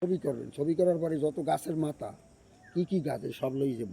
ছবি করবেন, ছবি করার পরে যত গাছের মাথা কি কি গাছ সব লই যাব।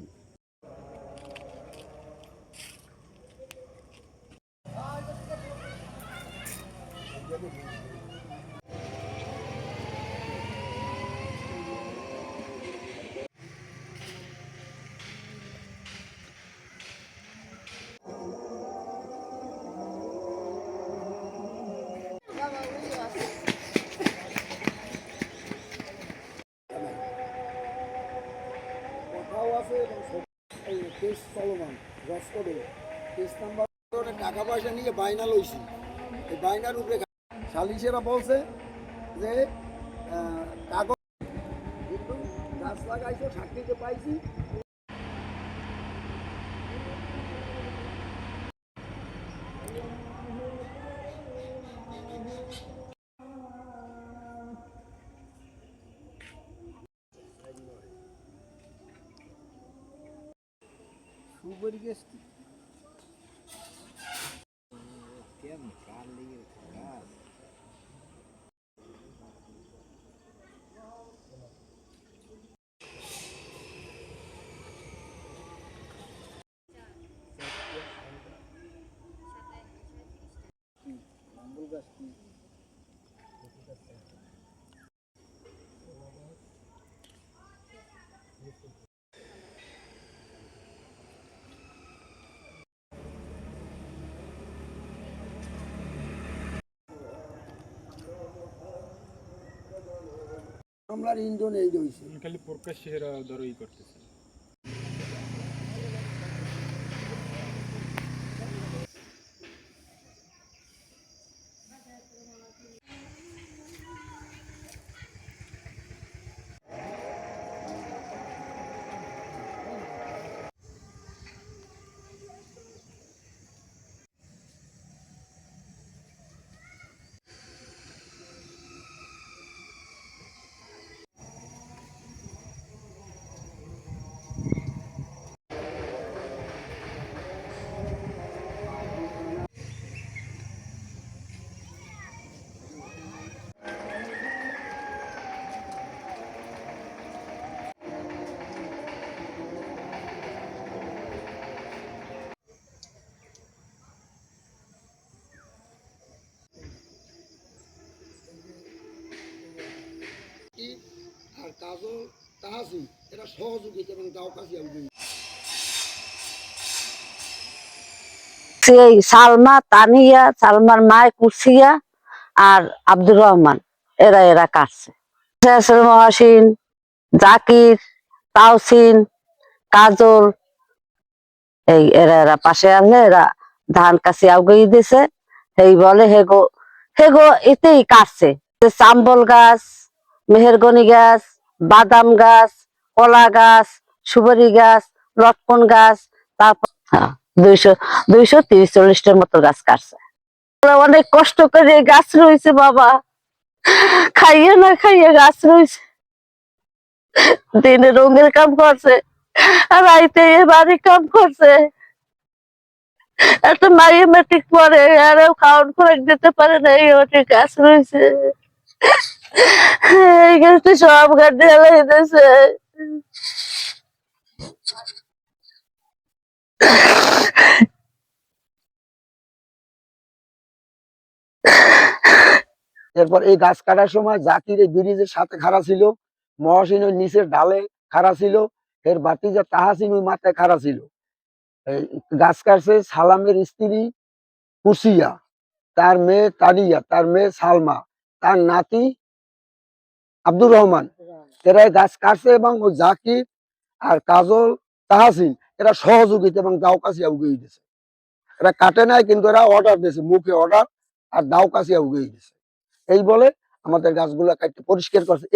চলমান টেস্ট নাম্বার টাকা পয়সা নিয়ে বাইনা লইছি, এই বাইনার উপরে সালিশেরা বলছে যে কাগজ কিন্তু গাছ লাগাইছো সাক্ষীতে পাইছি। সুপারি গাছ কেন কার লেগে গাছ নাম্বুল গাছ কি আমলার ইন্ডোন এই হইছে খালি প্রকাশ্যে এরা ধরই করতেছে। আর কাজল তাহাসি এরা সহযোগিতা এবং দাওকাশি সেই সালমা, তানিয়া, সালমার মায় কুরসিয়া আর আব্দুর রহমান এরা কাটছে। মহাসিন, জাকির, তাওসিন, কাজল এরা পাশে আছে। এরা ধান কাছি আউগিয়ে দিছে, এই বলে হেগো হেগো এতেই কাটছে। চাম্বল গাছ, মেহেরগনি গাছ, বাদাম গাছ, কলা গাছ, সুপারি গাছ, লটকন গাছ, তারপর 230-40টার মতো গাছ কাটছে। অনেক কষ্ট করে গাছ রয়েছে বাবা, খাইয়ে না খাইয়ে গাছ রয়েছে। দিনে রঙের কাম করছে আর রাইতে বাড়ির কাম করছে। একটা মাইয়ে মেট্রিক পরে আরো খাওয়ান খোরাক দিতে পারে না, এই গাছ রয়েছে। এই গাছটা সব গাছে হেলাইতেছে। এরপর এই গাছ কাটার সময় জাকির এই ব্রিজের সাথে খাড়া ছিল, মহসিন ওই নিচের ঢালে খাড়া ছিল, এর বাতিজা তাহাসিন ওই মাথায় খাড়া ছিল। এই গাছ কাটছে সালামের স্ত্রী কুসিয়া, তার মেয়ে তানিয়া, তার মেয়ে সালমা, তার নাতি আব্দুর রহমান। এরা গাছ কাটছে এবং ওই জাকির আর কাজল তাহাসিন এরা সহযোগিতা এবং দাওকাশিয়া উগিয়ে দিয়েছে। এরা কাটে নাই কিন্তু এরা অর্ডার দিয়েছে, মুখে অর্ডার আর দাওকাশিয়া উগিয়ে দিয়েছে। এই বলে আমাদের গাছগুলা কাটতে পরিষ্কার করছে।